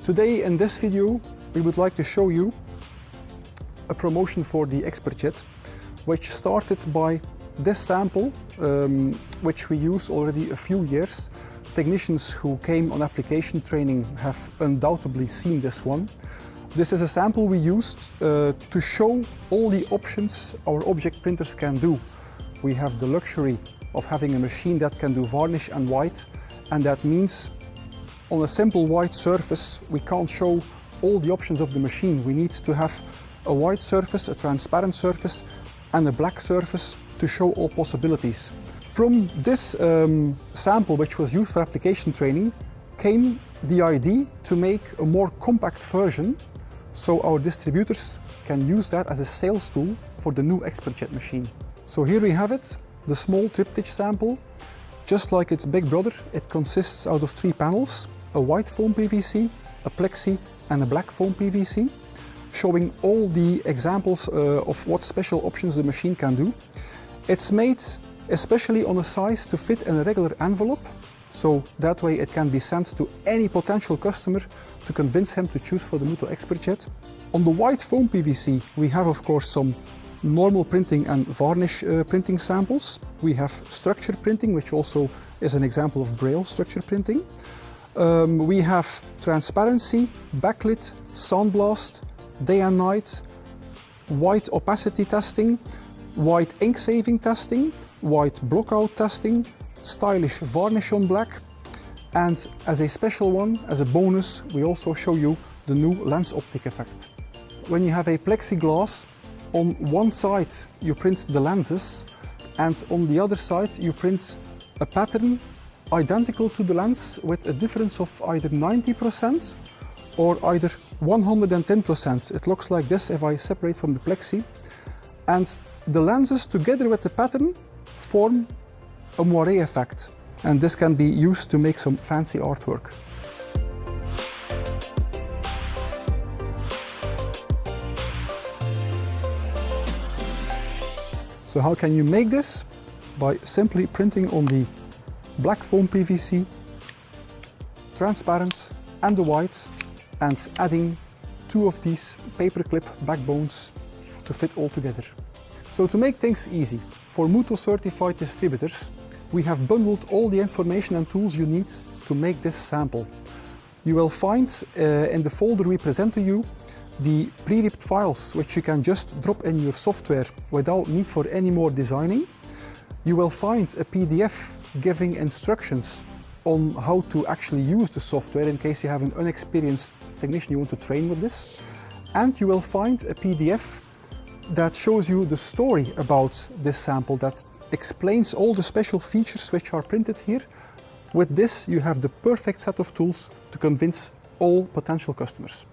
Today in this video we would like to show you a promotion for the XpertJet, which started by this sample, which we use already a few years. Technicians who came on application training have undoubtedly seen this one. This is a sample we used to show all the options our object printers can do. We have the luxury of having a machine that can do varnish and white, and that means on a simple white surface we can't show all the options of the machine. We need to have a white surface, a transparent surface and a black surface to show all possibilities. From this sample, which was used for application training, came the idea to make a more compact version so our distributors can use that as a sales tool for the new XpertJet machine. So here we have it, the small Triptych sample. Just like its big brother, it consists out of 3 panels, a white foam PVC, a plexi and a black foam PVC, showing all the examples of what special options the machine can do. It's made especially on a size to fit in a regular envelope, so that way it can be sent to any potential customer to convince him to choose for the Mutoh XpertJet. On the white foam PVC we have of course some normal printing and varnish printing samples. We have structure printing, which also is an example of braille structure printing. We have transparency, backlit, sandblast, day and night, white opacity testing, white ink saving testing, white blockout testing, stylish varnish on black, and as a special one, as a bonus, we also show you the new lens optic effect. When you have a plexiglass, on one side you print the lenses and on the other side you print a pattern identical to the lens with a difference of either 90% or either 110%. It looks like this if I separate from the plexi. And the lenses together with the pattern form a moiré effect, and this can be used to make some fancy artwork. So how can you make this? By simply printing on the black foam PVC, transparent and the white, and adding 2 of these paperclip backbones to fit all together. So to make things easy, for Mutoh certified distributors, we have bundled all the information and tools you need to make this sample. You will find in the folder we present to you the pre-ripped files, which you can just drop in your software without need for any more designing. You will find a PDF giving instructions on how to actually use the software in case you have an inexperienced technician you want to train with this. And you will find a PDF that shows you the story about this sample, that explains all the special features which are printed here. With this, you have the perfect set of tools to convince all potential customers.